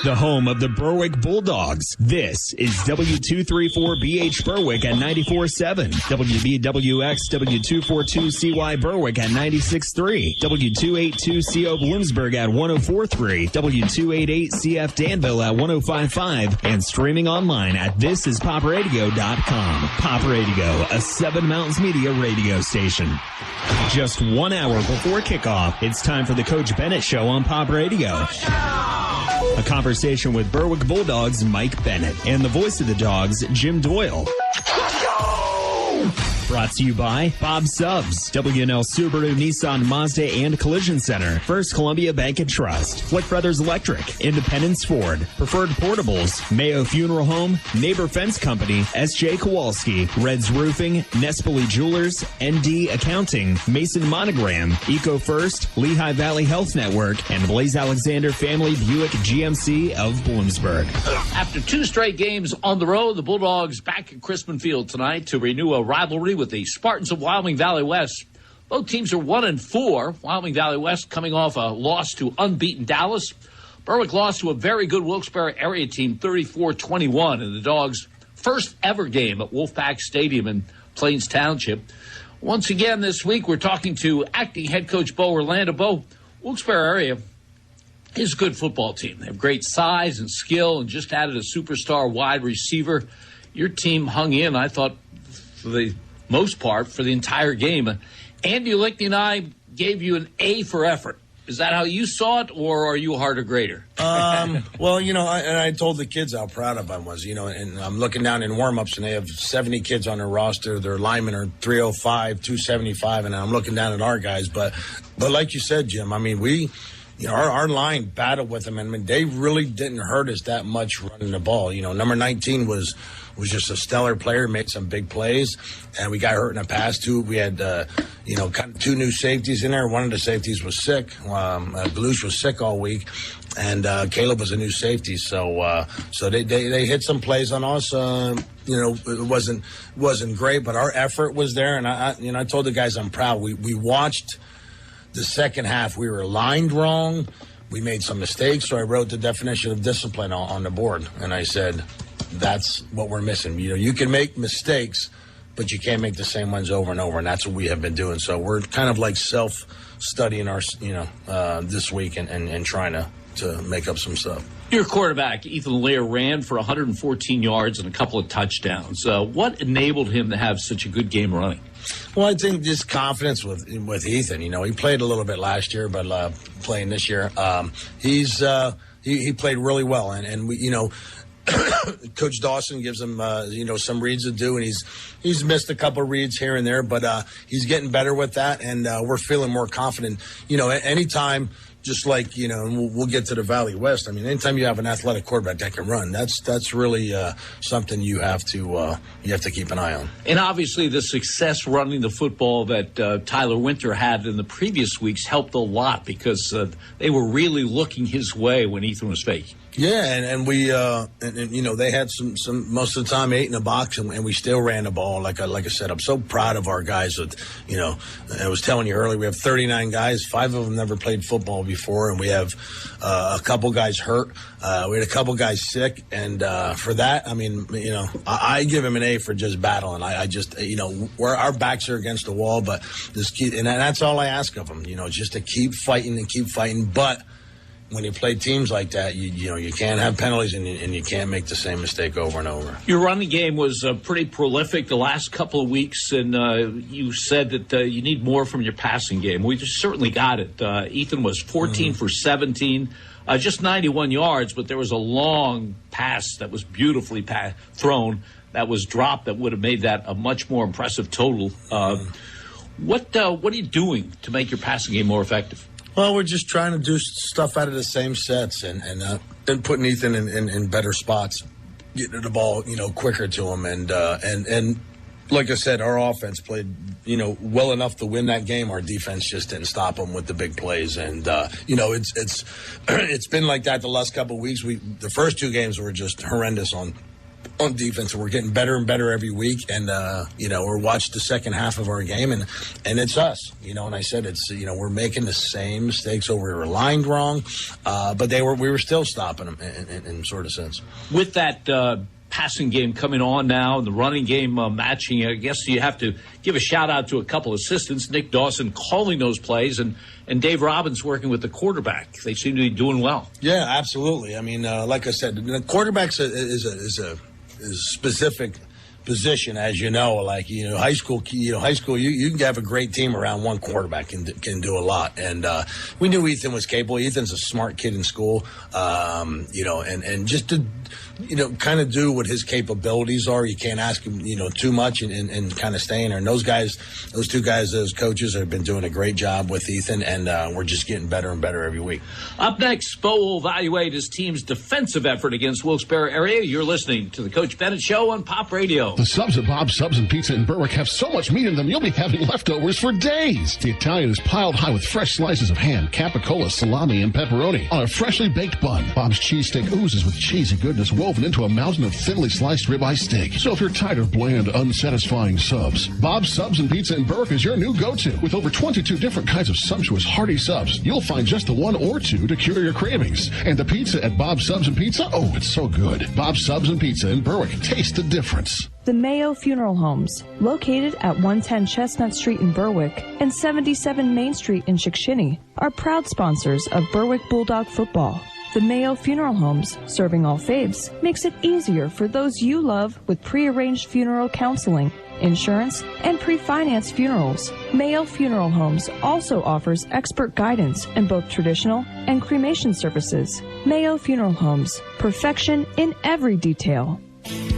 the home of the Berwick Bulldogs. This is W234BH Berwick at 94.7, WBWX W242CY Berwick at 96.3, W282CO Bloomsburg at 104.3, W288CF Danville at 105.5, and streaming online at thisispopradio.com. Pop Radio, a Seven Mountains Media radio station. Just 1 hour before kickoff, it's time for the Coach Bennett Show on Pop Radio. A conversation with Berwick Bulldogs' Mike Bennett and the voice of the Dogs, Jim Doyle. Brought to you by Bob Subs, W&L Subaru, Nissan, Mazda, and Collision Center, First Columbia Bank and Trust, Flick Brothers Electric, Independence Ford, Preferred Portables, Mayo Funeral Home, Neighbor Fence Company, S.J. Kowalski, Reds Roofing, Nespoli Jewelers, ND Accounting, Mason Monogram, Eco First, Lehigh Valley Health Network, and Blaze Alexander Family Buick GMC of Bloomsburg. After 2 straight games on the road, the Bulldogs back at Crispin Field tonight to renew a rivalry with the Spartans of Wyoming Valley West. Both teams are 1-4. Wyoming Valley West coming off a loss to unbeaten Dallas. Berwick lost to a very good Wilkes-Barre area team 34-21 in the Dogs' first ever game at Wolfpack Stadium in Plains Township. Once again this week, we're talking to acting head coach Bo Orlando. Bo, Wilkes-Barre area is a good football team. They have great size and skill and just added a superstar wide receiver. Your team hung in, I thought, for the most part, for the entire game. Andy Lickney and I gave you an A for effort. Is that how you saw it, or are you a harder grader? Well, I told the kids how proud of I was, and I'm looking down in warm-ups, and they have 70 kids on their roster. Their linemen are 305, 275, and I'm looking down at our guys. But like you said, Jim, I mean, our line battled with them, and they really didn't hurt us that much running the ball. Number 19 was just a stellar player, made some big plays, and we got hurt in the pass too. We had, kind of 2 new safeties in there. One of the safeties was sick. Galush was sick all week, and Caleb was a new safety. So they hit some plays on us. It wasn't great, but our effort was there, and I told the guys I'm proud. We watched the second half. We were lined wrong. We made some mistakes, so I wrote the definition of discipline on the board, and I said, that's what we're missing. You can make mistakes, but you can't make the same ones over and over, and that's what we have been doing. So we're kind of like self-studying our, this week and trying to make up some stuff. Your quarterback, Ethan Lear, ran for 114 yards and a couple of touchdowns. What enabled him to have such a good game running? Well, I think just confidence with Ethan. He played a little bit last year, but playing this year, he played really well, and we, Coach Dawson gives him, some reads to do, and he's missed a couple of reads here and there, but he's getting better with that, and we're feeling more confident. Anytime, just like, and we'll get to the Valley West. I mean, anytime you have an athletic quarterback that can run, that's really something you have to keep an eye on. And obviously, the success running the football that Tyler Winter had in the previous weeks helped a lot because they were really looking his way when Ethan was fake. Yeah, and we, they had some most of the time 8 in the box, and we still ran the ball. Like I said, I'm so proud of our guys that, I was telling you earlier, we have 39 guys. 5 of them never played football before, and we have a couple guys hurt. We had a couple guys sick, and for that, I mean, I give him an A for just battling. I just, where our backs are against the wall, but and that's all I ask of them, just to keep fighting, but when you play teams like that, you can't have penalties and you can't make the same mistake over and over. Your running game was pretty prolific the last couple of weeks, and you said that you need more from your passing game. We just certainly got it. Ethan was 14 for 17, just 91 yards, but there was a long pass that was beautifully thrown that was dropped that would have made that a much more impressive total. What are you doing to make your passing game more effective? Well, we're just trying to do stuff out of the same sets and then putting Ethan in better spots, getting the ball, quicker to him. And like I said, our offense played, well enough to win that game. Our defense just didn't stop them with the big plays. And, it's been like that the last couple of weeks. The first 2 games were just horrendous on on defense, and we're getting better and better every week. And we're watching the second half of our game, and it's us. And I said it's we're making the same mistakes over. We were lined wrong, but we were still stopping them in sort of sense. With that passing game coming on now and the running game matching, I guess you have to give a shout out to a couple assistants, Nick Dawson calling those plays and Dave Robbins working with the quarterback. They seem to be doing well. Yeah, absolutely. I mean, like I said, the quarterback's is a specific position, as you know. Like high school, you can have a great team around one quarterback can do a lot. And we knew Ethan was capable. Ethan's a smart kid in school, and just to kind of do what his capabilities are. You can't ask him too much and kind of stay in there. And those two guys as coaches have been doing a great job with Ethan, and we're just getting better and better every week. Up next, Bo will evaluate his team's defensive effort against Wilkes-Barre area. You're listening to the Coach Bennett Show on Pop Radio. The subs at Bob's Subs and Pizza in Berwick have so much meat in them, you'll be having leftovers for days. The Italian is piled high with fresh slices of ham, capicola, salami, and pepperoni on a freshly baked bun. Bob's cheesesteak oozes with cheesy goodness woven into a mountain of thinly sliced ribeye steak. So if you're tired of bland, unsatisfying subs, Bob's Subs and Pizza in Berwick is your new go-to. With over 22 different kinds of sumptuous, hearty subs, you'll find just the one or two to cure your cravings. And the pizza at Bob's Subs and Pizza, oh, it's so good. Bob's Subs and Pizza in Berwick. Taste the difference. The Mayo Funeral Homes, located at 110 Chestnut Street in Berwick and 77 Main Street in Chickashinny, are proud sponsors of Berwick Bulldog football. The Mayo Funeral Homes, serving all faiths, makes it easier for those you love with pre-arranged funeral counseling, insurance, and pre-financed funerals. Mayo Funeral Homes also offers expert guidance in both traditional and cremation services. Mayo Funeral Homes, perfection in every detail.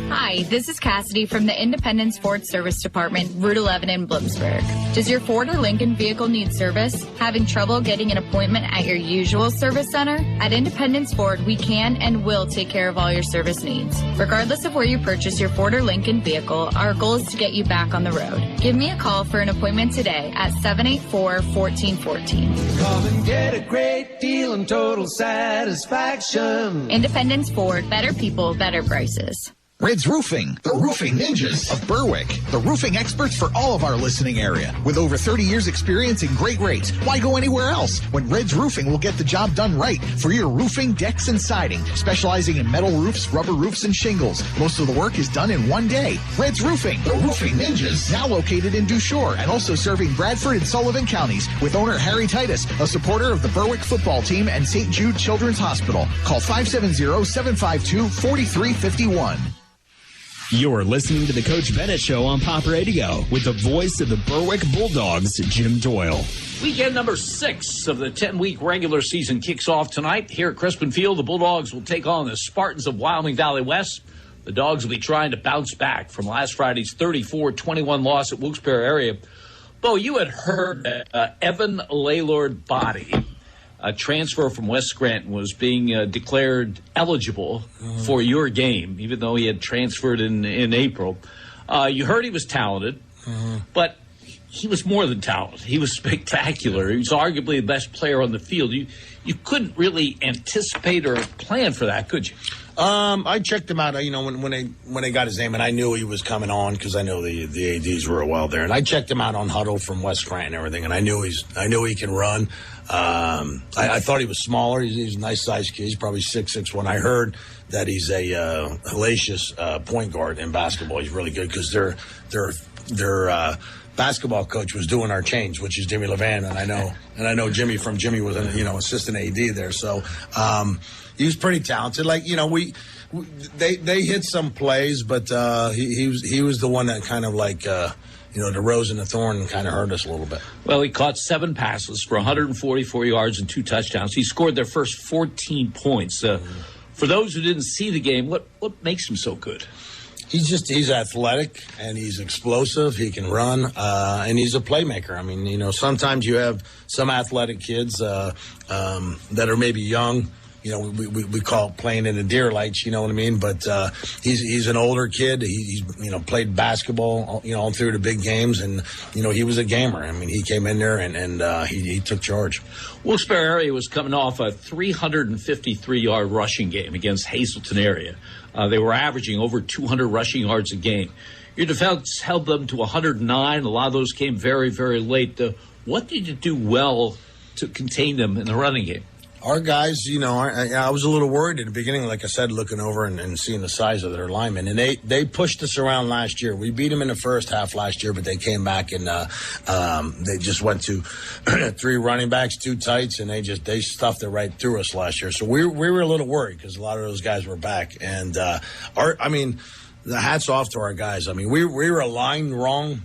Hi, this is Cassidy from the Independence Ford Service Department, Route 11 in Bloomsburg. Does your Ford or Lincoln vehicle need service? Having trouble getting an appointment at your usual service center? At Independence Ford, we can and will take care of all your service needs. Regardless of where you purchase your Ford or Lincoln vehicle, our goal is to get you back on the road. Give me a call for an appointment today at 784-1414. Come and get a great deal and total satisfaction. Independence Ford, better people, better prices. Red's Roofing, the roofing ninjas of Berwick. The roofing experts for all of our listening area. With over 30 years experience and great rates, why go anywhere else when Red's Roofing will get the job done right for your roofing, decks, and siding. Specializing in metal roofs, rubber roofs, and shingles. Most of the work is done in one day. Red's Roofing, the roofing ninjas. Now located in Dushore and also serving Bradford and Sullivan counties with owner Harry Titus, a supporter of the Berwick football team and St. Jude Children's Hospital. Call 570-752-4351. You're listening to the Coach Bennett Show on Pop Radio with the voice of the Berwick Bulldogs, Jim Doyle. Weekend number 6 of the 10-week regular season kicks off tonight. Here at Crispin Field, the Bulldogs will take on the Spartans of Wyoming Valley West. The Dogs will be trying to bounce back from last Friday's 34-21 loss at Wilkes-Barre area. Bo, you had heard that Evan Laylord Body, a transfer from West Scranton, was being declared eligible for your game, even though he had transferred in April. You heard he was talented, but he was more than talented. He was spectacular. He was arguably the best player on the field. You couldn't really anticipate or plan for that, could you? I checked him out, when they got his name, and I knew he was coming on because I know the ADs were well there. And I checked him out on Huddle from West Scranton and everything, and I knew he can run. I thought he was smaller. He's a nice sized kid. He's probably 6'1". I heard that he's a hellacious point guard in basketball. He's really good because their basketball coach was doing our change, which is Jimmy Levan, and I know Jimmy from Jimmy was assistant AD there. So he was pretty talented. Like they hit some plays, but he was the one that kind of like. The rose and the thorn kind of hurt us a little bit. Well, he caught 7 passes for 144 yards and 2 touchdowns. He scored their first 14 points. For those who didn't see the game, what makes him so good? He's athletic and he's explosive. He can run and he's a playmaker. I mean, sometimes you have some athletic kids that are maybe young we call it playing in the deer lights, you know what I mean? But he's an older kid. He's played basketball, all through the big games, and he was a gamer. I mean, he came in there and he took charge. Wilkes-Barre area was coming off a 353-yard rushing game against Hazleton area. They were averaging over 200 rushing yards a game. Your defense held them to 109. A lot of those came very, very late. What did you do well to contain them in the running game? Our guys, I was a little worried at the beginning, like I said, looking over and seeing the size of their linemen. And they pushed us around last year. We beat them in the first half last year, but they came back and they just went to 3 running backs, 2 tights, and they stuffed it right through us last year. So we were a little worried because a lot of those guys were back. And the hats off to our guys. I mean, we were aligned wrong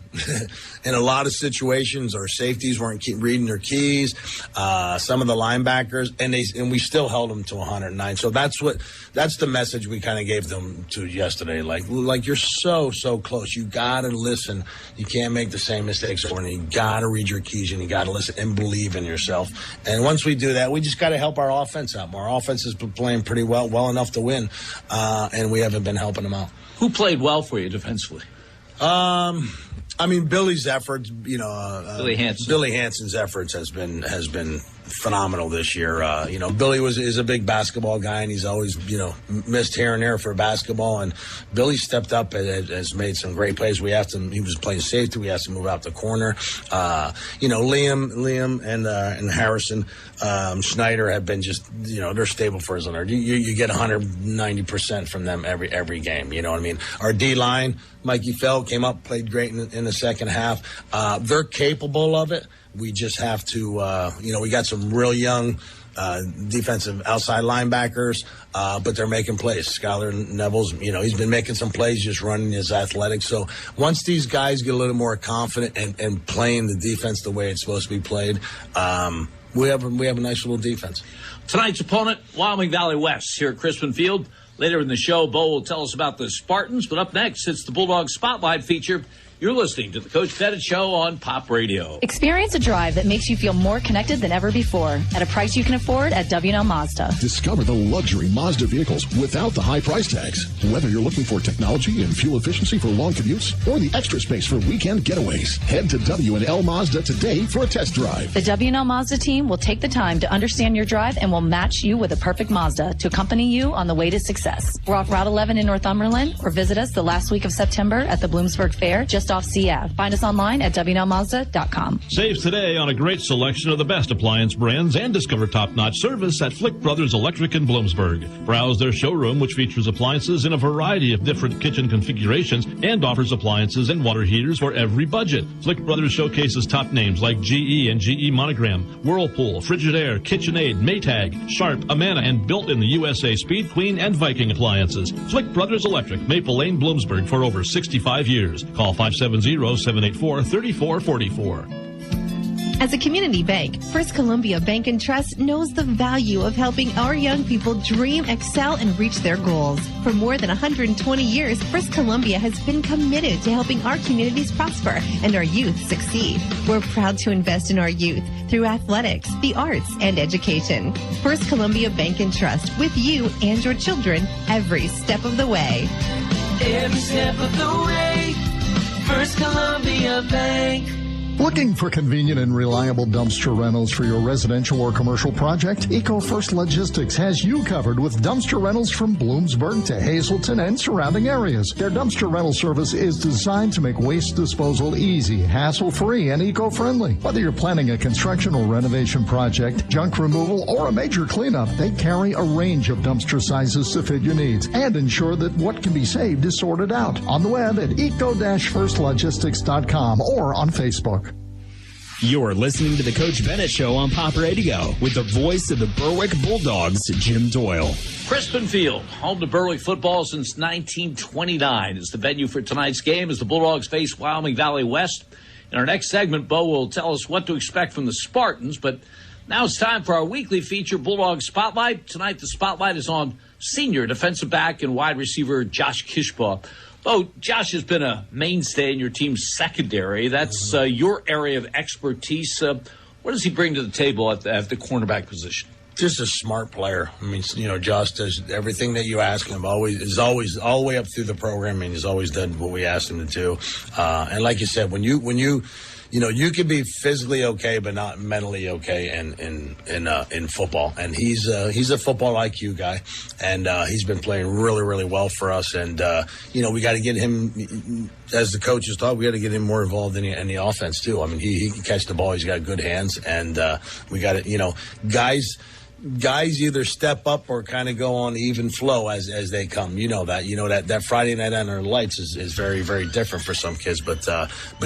in a lot of situations. Our safeties weren't reading their keys. Some of the linebackers, and we still held them to 109. So that's the message we kind of gave them to yesterday. Like you're so close. You gotta listen. You can't make the same mistakes over. And you gotta read your keys, and you gotta listen and believe in yourself. And once we do that, we just gotta help our offense out more. Our offense has been playing pretty well enough to win, and we haven't been helping them out. Who played well for you defensively? Billy's efforts, Billy Hansen. Billy Hansen's efforts has been phenomenal this year. Billy is a big basketball guy, and he's always, missed here and there for basketball. And Billy stepped up and has made some great plays. He was playing safety. We asked him to move out the corner. Liam and Harrison, Schneider have been just, they're stable for us. You get 190% from them every game. You know what I mean? Our D-line, Mikey Fell came up, played great in the second half. They're capable of it. We just have to, we got some real young defensive outside linebackers, but they're making plays. Skylar Neville's, he's been making some plays, just running his athletics. So once these guys get a little more confident and playing the defense the way it's supposed to be played, we have a nice little defense. Tonight's opponent, Wyoming Valley West, here at Crispin Field. Later in the show, Bo will tell us about the Spartans, but up next, it's the Bulldogs Spotlight feature. You're listening to the Coach Bennett Show on Pop Radio. Experience a drive that makes you feel more connected than ever before at a price you can afford at W&L Mazda. Discover the luxury Mazda vehicles without the high price tags. Whether you're looking for technology and fuel efficiency for long commutes or the extra space for weekend getaways, head to W&L Mazda today for a test drive. The W&L Mazda team will take the time to understand your drive and will match you with a perfect Mazda to accompany you on the way to success. We're off Route 11 in Northumberland, or visit us the last week of September at the Bloomsburg Fair just off CF. Find us online at WNLMazda.com. Save today on a great selection of the best appliance brands and discover top-notch service at Flick Brothers Electric in Bloomsburg. Browse their showroom, which features appliances in a variety of different kitchen configurations and offers appliances and water heaters for every budget. Flick Brothers showcases top names like GE and GE Monogram, Whirlpool, Frigidaire, KitchenAid, Maytag, Sharp, Amana, and built in the USA Speed Queen and Viking appliances. Flick Brothers Electric, Maple Lane, Bloomsburg for over 65 years. Call 570-784-3444. As a community bank, First Columbia Bank and Trust knows the value of helping our young people dream, excel, and reach their goals. For more than 120 years, First Columbia has been committed to helping our communities prosper and our youth succeed. We're proud to invest in our youth through athletics, the arts, and education. First Columbia Bank and Trust, with you and your children every step of the way. Every step of the way, First Columbia Bank. Looking for convenient and reliable dumpster rentals for your residential or commercial project? EcoFirst Logistics has you covered with dumpster rentals from Bloomsburg to Hazleton and surrounding areas. Their dumpster rental service is designed to make waste disposal easy, hassle-free, and eco-friendly. Whether you're planning a construction or renovation project, junk removal, or a major cleanup, they carry a range of dumpster sizes to fit your needs and ensure that what can be saved is sorted out. On the web at eco-firstlogistics.com or on Facebook. You're listening to the Coach Bennett Show on Pop Radio with the voice of the Berwick Bulldogs, Jim Doyle. Crispin Field, home to Berwick football since 1929, is the venue for tonight's game as the Bulldogs face Wyoming Valley West. In our next segment, Bo will tell us what to expect from the Spartans, but now it's time for our weekly feature, Bulldog Spotlight. Tonight, the spotlight is on senior defensive back and wide receiver Josh Kishbaugh. Oh, Josh has been a mainstay in your team's secondary. That's your area of expertise. What does he bring to the table at the cornerback position? Just a smart player. I mean, Josh does everything that you ask him. Is always all the way up through the program. I mean, he's always done what we asked him to do. And like you said, when you can be physically okay, but not mentally okay in football. And he's a football IQ guy, and he's been playing really, really well for us. And we got to get him, as the coaches thought, we got to get him more involved in the offense too. I mean, he can catch the ball. He's got good hands, and we got to, guys either step up or kind of go on even flow as they come. That Friday night under the lights is very, very different for some kids. But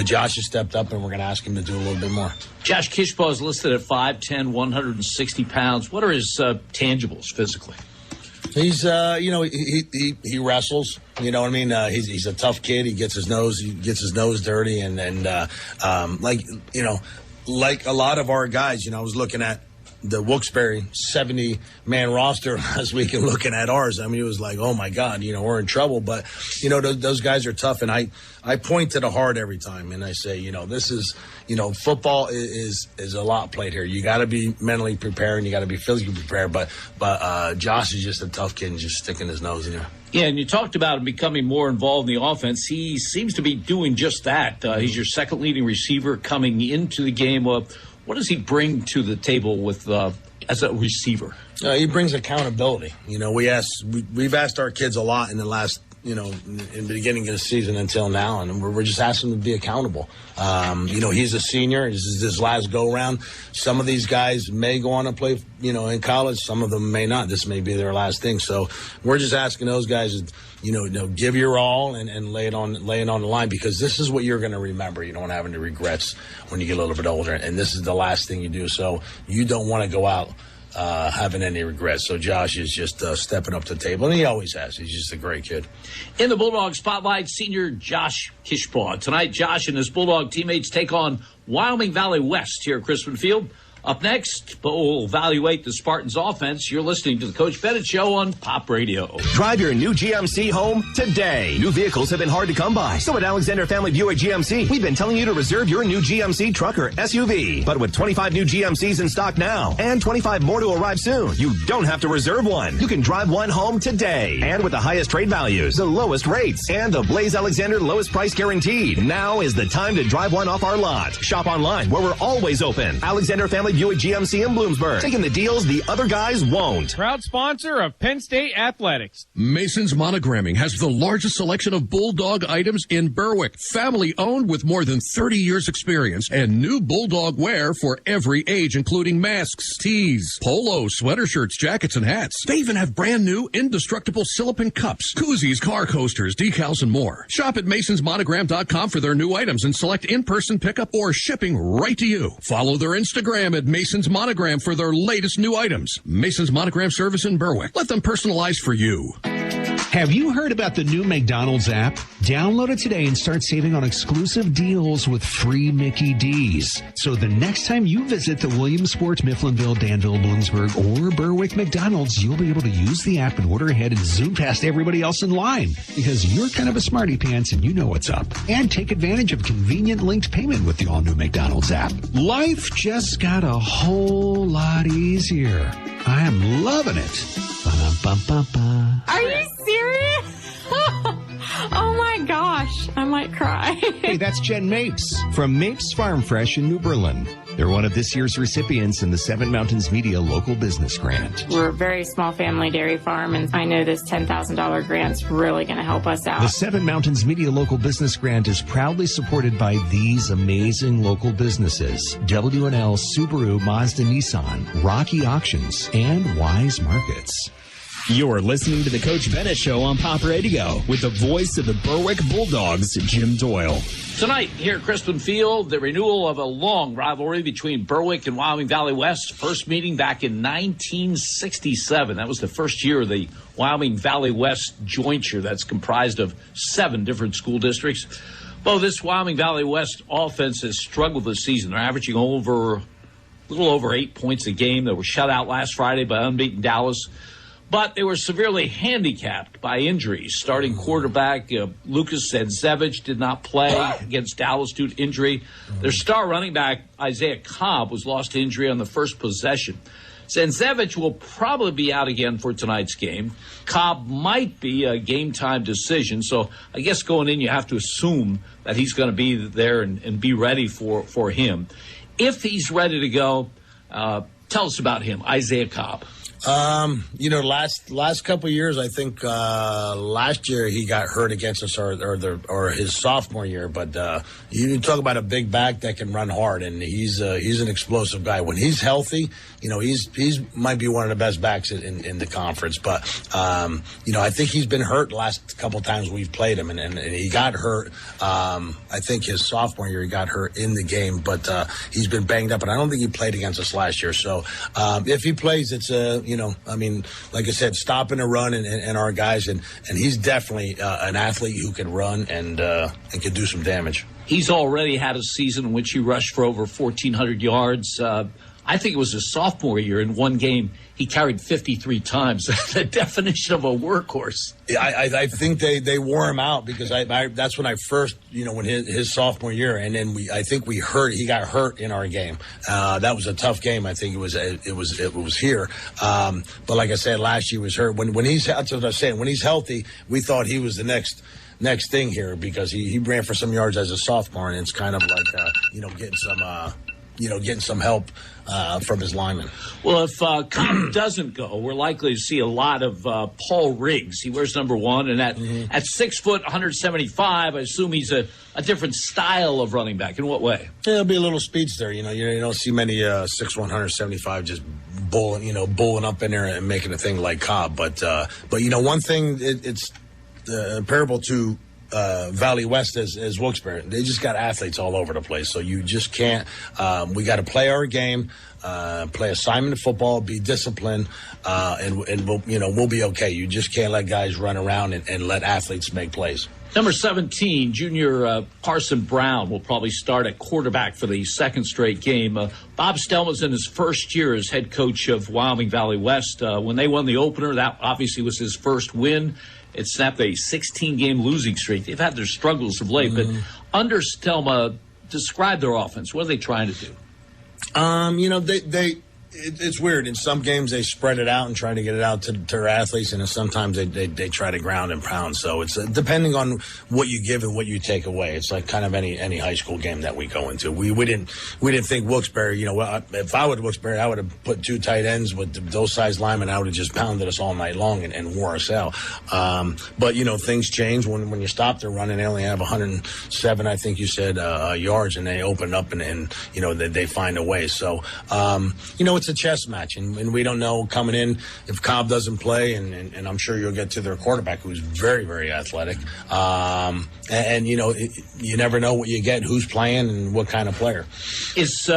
Josh has stepped up, and we're going to ask him to do a little bit more. Josh Kishbaugh is listed at 5'10", 160 pounds. What are his tangibles physically? He's, he wrestles. You know what I mean? He's a tough kid. He gets his nose dirty, and like a lot of our guys. I was looking at the Wilkes-Barre 70-man roster last week and looking at ours. I mean, it was like, oh my God, we're in trouble. But those guys are tough, and I point to the heart every time, and I say, this is, football is a lot played here. You got to be mentally prepared, and you got to be physically prepared. But Josh is just a tough kid and just sticking his nose in there. Yeah, and you talked about him becoming more involved in the offense. He seems to be doing just that. He's your second leading receiver coming into the game. What does he bring to the table with as a receiver? He brings accountability. We've asked our kids a lot in the last, in the beginning of the season until now, and we're just asking them to be accountable. He's a senior. This is his last go-round. Some of these guys may go on and play, in college. Some of them may not. This may be their last thing. So we're just asking those guys to, give your all and lay it on the line, because this is what you're going to remember. You don't want to have any regrets when you get a little bit older, and this is the last thing you do. So you don't want to go out having any regrets. So Josh is just stepping up to the table, and he always has. He's just a great kid. In the Bulldog Spotlight, senior Josh Kishbaugh. Tonight, Josh and his Bulldog teammates take on Wyoming Valley West here at Crispin Field. Up next, we'll evaluate the Spartans' offense. You're listening to the Coach Bennett Show on Pop Radio. Drive your new GMC home today. New vehicles have been hard to come by. So at Alexander Family Buick GMC, we've been telling you to reserve your new GMC truck or SUV. But with 25 new GMCs in stock now and 25 more to arrive soon, you don't have to reserve one. You can drive one home today. And with the highest trade values, the lowest rates, and the Blaze Alexander lowest price guaranteed, now is the time to drive one off our lot. Shop online, where we're always open. Alexander Family Buick GMC in Bloomsburg, taking the deals the other guys won't. Proud sponsor of Penn State Athletics. Mason's Monogramming has the largest selection of Bulldog items in Berwick. Family owned with more than 30 years experience, and new Bulldog wear for every age, including masks, tees, polos, sweater shirts, jackets, and hats. They even have brand new indestructible silicone cups, koozies, car coasters, decals, and more. Shop at masonsmonogram.com for their new items and select in-person pickup or shipping right to you. Follow their Instagram at Mason's Monogram for their latest new items. Mason's Monogram service in Berwick. Let them personalize for you. Have you heard about the new McDonald's app? Download it today and start saving on exclusive deals with free Mickey D's. So the next time you visit the Williamsport, Mifflinville, Danville, Bloomsburg, or Berwick McDonald's, you'll be able to use the app and order ahead and zoom past everybody else in line, because you're kind of a smarty pants and you know what's up. And take advantage of convenient linked payment with the all-new McDonald's app. Life just got a whole lot easier. I am loving it. Ba-dum-bum-bum-bum. Are you serious? Oh my gosh, I might cry. Hey, that's Jen Mapes from Mapes Farm Fresh in New Berlin. They're one of this year's recipients in the Seven Mountains Media Local Business Grant. We're a very small family dairy farm, and I know this $10,000 grant's really going to help us out. The Seven Mountains Media Local Business Grant is proudly supported by these amazing local businesses: W&L, Subaru, Mazda, Nissan, Rocky Auctions, and Wise Markets. You're listening to the Coach Bennett Show on Pop Radio with the voice of the Berwick Bulldogs, Jim Doyle. Tonight, here at Crispin Field, the renewal of a long rivalry between Berwick and Wyoming Valley West. First meeting back in 1967. That was the first year of the Wyoming Valley West jointure that's comprised of 7 different school districts. Well, this Wyoming Valley West offense has struggled this season. They're averaging a little over 8 points a game. They were shut out last Friday by unbeaten Dallas. But they were severely handicapped by injuries. Starting quarterback Lucas Zedzevich did not play against Dallas due to injury. Their star running back, Isaiah Cobb, was lost to injury on the first possession. Zanzevich will probably be out again for tonight's game. Cobb might be a game-time decision, so I guess going in you have to assume that he's going to be there and be ready for him. If he's ready to go, tell us about him, Isaiah Cobb. Last couple of years, I think last year he got hurt against us, or his sophomore year. But you talk about a big back that can run hard, and he's an explosive guy. When he's healthy, he's might be one of the best backs in the conference. But I think he's been hurt the last couple of times we've played him, and he got hurt. I think his sophomore year he got hurt in the game, but he's been banged up, and I don't think he played against us last year. So if he plays, it's like I said, stopping a run and our guys, and he's definitely an athlete who can run and can do some damage. He's already had a season in which he rushed for over 1,400 yards. I think it was his sophomore year. In one game, he carried 53 times. The definition of a workhorse. I think they wore him out because that's when I first, when his sophomore year, and then he got hurt in our game. That was a tough game. I think it was here. But like I said, last year he was hurt. When he's, that's what I was saying. When he's healthy, we thought he was the next thing here because he ran for some yards as a sophomore, and it's kind of like getting some help from his linemen. Well, if Cobb doesn't go, we're likely to see a lot of Paul Riggs. He wears number 1, and at 6 foot, 175, I assume he's a different style of running back. In what way? Yeah, he'll be a little speedster. You don't see many 6'1", 175 just bowling up in there and making a thing like Cobb. But one thing it's comparable to Valley West as Wilkes-Barre. They just got athletes all over the place, so you just can't. We got to play our game, play assignment football, be disciplined, and we'll be okay. You just can't let guys run around and let athletes make plays. Number 17, junior Carson Brown will probably start at quarterback for the second straight game. Bob Stelma's in his first year as head coach of Wyoming Valley West. When they won the opener, that obviously was his first win. It snapped a 16-game losing streak. They've had their struggles of late, but under Stelma, describe their offense. What are they trying to do? It's weird. In some games, they spread it out and try to get it out to their athletes, and sometimes they try to ground and pound. So it's depending on what you give and what you take away. It's like kind of any high school game that we go into. We didn't think Wilkes-Barre. If I would Wilkes-Barre, I would have put 2 tight ends with those size linemen. I would have just pounded us all night long and wore us out. But things change when you stop their running. They only have 107, I think you said, yards, and they open up and they find a way. So it's a chess match, and we don't know coming in if Cobb doesn't play, and I'm sure you'll get to their quarterback, who's very, very athletic. You never know what you get, who's playing, and what kind of player. Is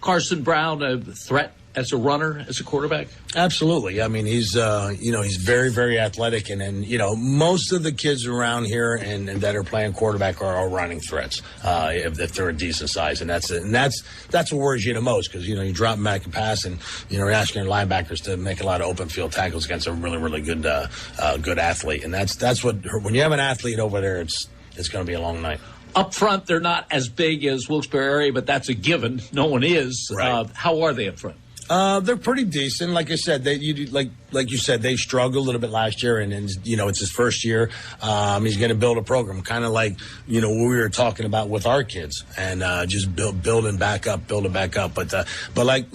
Carson Brown a threat as a runner, as a quarterback? Absolutely. I mean, he's very, very athletic, and most of the kids around here and that are playing quarterback are all running threats if they're a decent size, and that's what worries you the most, because you drop back and pass, and you're asking your linebackers to make a lot of open field tackles against a really, really good good athlete, and that's what when you have an athlete over there, it's going to be a long night. Up front, they're not as big as Wilkes-Barre area, but that's a given. No one is. Right. How are they up front? They're pretty decent. Like I said, like you said, they struggled a little bit last year, and it's his first year. He's going to build a program, kind of like what we were talking about with our kids, and just building back up. But like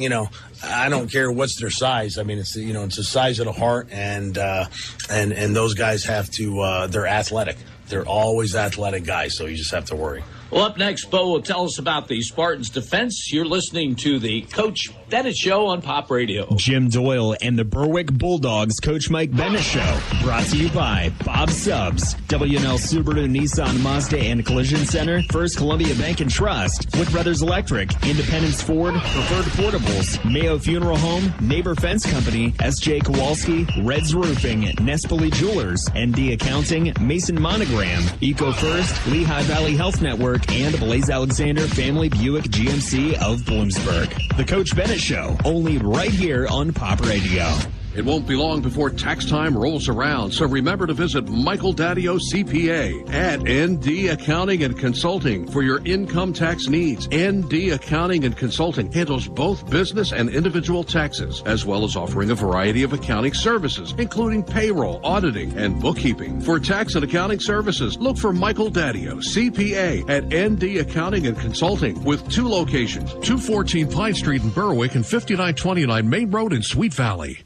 I don't care what's their size. I mean, it's the size of the heart, and those guys have to. They're athletic. They're always athletic guys, so you just have to worry. Well, up next, Bo will tell us about the Spartans' defense. You're listening to the Coach Bennett Show on Pop Radio. Jim Doyle and the Berwick Bulldogs Coach Mike Bennett Show. Brought to you by Bob Subs, W&L Subaru, Nissan, Mazda, and Collision Center, First Columbia Bank and Trust, Wood Brothers Electric, Independence Ford, Preferred Portables, Mayo Funeral Home, Neighbor Fence Company, S.J. Kowalski, Reds Roofing, Nespoli Jewelers, ND Accounting, Mason Monogram, Eco First, Lehigh Valley Health Network, and Blaze Alexander Family Buick GMC of Bloomsburg. The Coach Bennett Show, only right here on Pop Radio. It won't be long before tax time rolls around, so remember to visit Michael Daddio CPA at ND Accounting and Consulting for your income tax needs. ND Accounting and Consulting handles both business and individual taxes, as well as offering a variety of accounting services, including payroll, auditing, and bookkeeping. For tax and accounting services, look for Michael Daddio CPA at ND Accounting and Consulting with 2 locations, 214 Pine Street in Berwick and 5929 Main Road in Sweet Valley.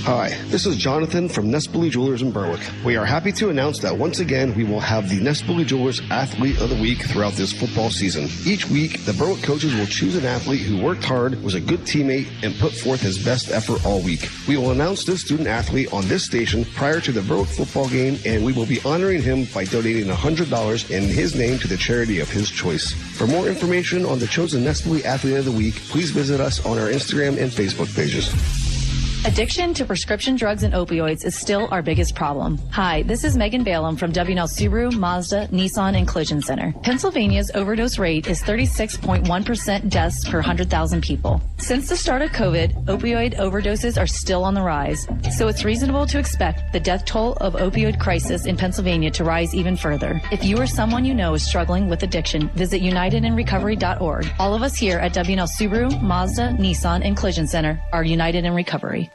Hi, this is Jonathan from Nespoli Jewelers in Berwick. We are happy to announce that once again we will have the Nespoli Jewelers Athlete of the Week throughout this football season. Each week, the Berwick coaches will choose an athlete who worked hard, was a good teammate, and put forth his best effort all week. We will announce this student athlete on this station prior to the Berwick football game, and we will be honoring him by donating $100 in his name to the charity of his choice. For more information on the chosen Nespoli Athlete of the Week, please visit us on our Instagram and Facebook pages. Addiction to prescription drugs and opioids is still our biggest problem. Hi, this is Megan Balaam from W&L Subaru, Mazda, Nissan, and Collision Center. Pennsylvania's overdose rate is 36.1% deaths per 100,000 people. Since the start of COVID, opioid overdoses are still on the rise, so it's reasonable to expect the death toll of opioid crisis in Pennsylvania to rise even further. If you or someone you know is struggling with addiction, visit unitedinrecovery.org. All of us here at W&L Subaru, Mazda, Nissan, and Collision Center are united in recovery.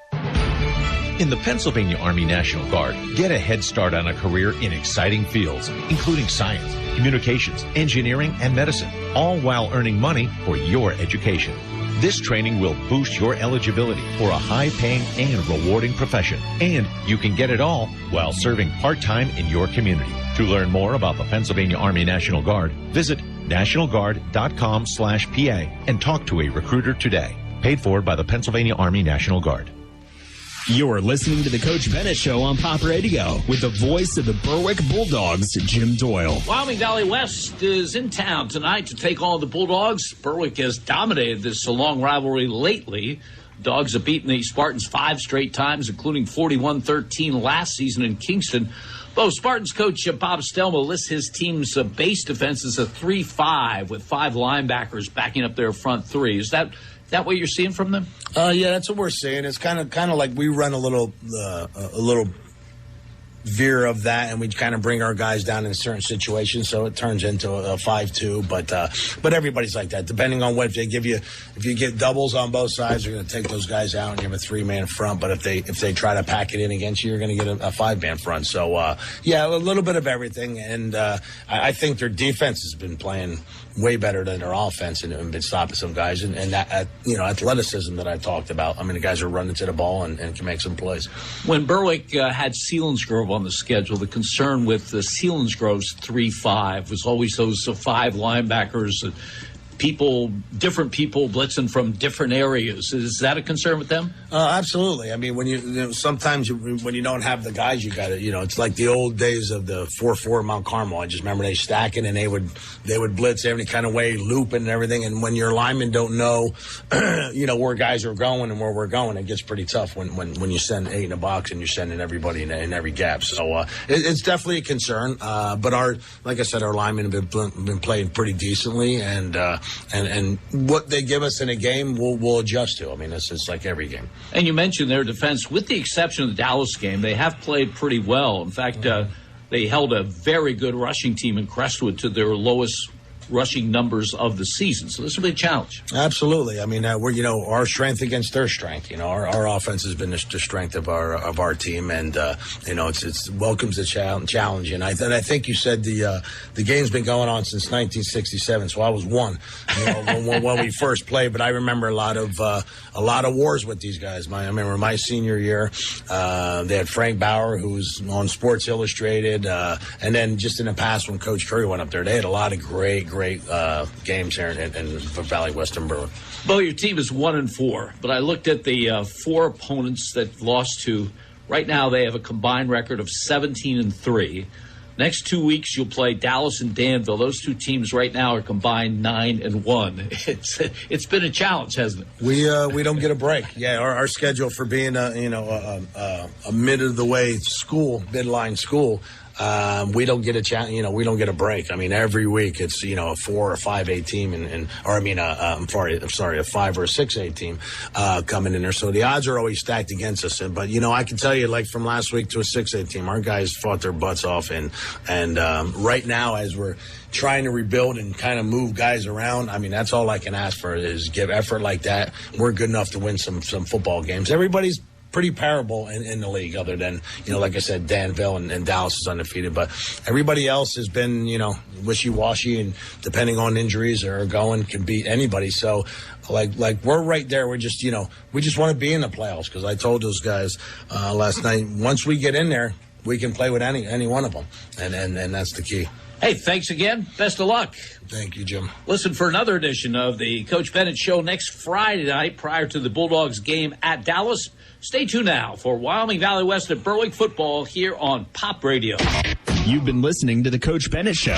In the Pennsylvania Army National Guard, get a head start on a career in exciting fields, including science, communications, engineering, and medicine, all while earning money for your education. This training will boost your eligibility for a high-paying and rewarding profession, and you can get it all while serving part-time in your community. To learn more about the Pennsylvania Army National Guard, visit nationalguard.com/PA and talk to a recruiter today. Paid for by the Pennsylvania Army National Guard. You're listening to the Coach Bennett Show on Pop Radio with the voice of the Berwick Bulldogs, Jim Doyle. Wyoming Valley West is in town tonight to take on the Bulldogs. Berwick has dominated this long rivalry lately. Dogs have beaten the Spartans 5 straight times, including 41-13 last season in Kingston. Both Spartans coach Bob Stelma lists his team's base defense as a 3-5 with 5 linebackers backing up their front 3. Is that what you're seeing from them? Yeah, that's what we're seeing. It's kind of like we run a little veer of that, and we kind of bring our guys down in certain situations, so it turns into a 5-2. But everybody's like that. Depending on what if they give you, if you get doubles on both sides, you're going to take those guys out and you have a 3-man front. But if they try to pack it in against you, you're going to get a 5-man front. So yeah, a little bit of everything, and I think their defense has been playing way better than their offense and been stopping some guys and that athleticism that I talked about. I mean, the guys are running to the ball and can make some plays. When Berwick had Selinsgrove on the schedule, the concern with the Selinsgrove's 3-5 was always those 5 linebackers, different people blitzing from different areas. Is that a concern with them? Absolutely. I mean, when sometimes when you don't have the guys, you got to, it's like the old days of the 4-4 Mount Carmel. I just remember they stacking and they would blitz every kind of way, looping and everything. And when your linemen don't know, where guys are going and where we're going, it gets pretty tough when you send 8 in a box and you're sending everybody in every gap. So it's definitely a concern. But like I said, our linemen have been playing pretty decently, and what they give us in a game, we'll adjust to. I mean, it's like every game. And you mentioned their defense, with the exception of the Dallas game, they have played pretty well. In fact, they held a very good rushing team in Crestwood to their lowest rushing numbers of the season. So this will be a challenge. Absolutely. I mean, we're our strength against their strength. Our offense has been the strength of our team, and it's welcomes the challenge. And I think you said the game's been going on since 1967. So I was 1 when we first played, but I remember a lot of wars with these guys. I remember my senior year, they had Frank Bauer, who was on Sports Illustrated, and then just in the past when Coach Curry went up there, they had a lot of great games here in Valley Western Berwick. Well, your team is 1-4, but I looked at the 4 opponents that lost to. Right now, they have a combined record of 17-3. Next 2 weeks, you'll play Dallas and Danville. Those 2 teams right now are combined 9-1. It's been a challenge, hasn't it? We don't get a break. Yeah, our schedule for being a mid of the way school, midline school. we don't get a chance. We don't get a break. I mean, every week it's a 4 or 5A team, a 5 or 6A team coming in there. So the odds are always stacked against us. But I can tell you, like from last week to a 6A team, our guys fought their butts off, and right now as we're trying to rebuild and kind of move guys around, I mean, that's all I can ask for is give effort like that. We're good enough to win some football games. Everybody's pretty parable in the league, other than, like I said, Danville and Dallas is undefeated. But everybody else has been, wishy-washy, and depending on injuries or can beat anybody. So, like we're right there. We're just, we just want to be in the playoffs, because I told those guys last night, once we get in there, we can play with any one of them, and that's the key. Hey, thanks again. Best of luck. Thank you, Jim. Listen for another edition of the Coach Bennett Show next Friday night prior to the Bulldogs game at Dallas. Stay tuned now for Wyoming Valley West at Berwick football here on Pop Radio. You've been listening to the Coach Bennett Show.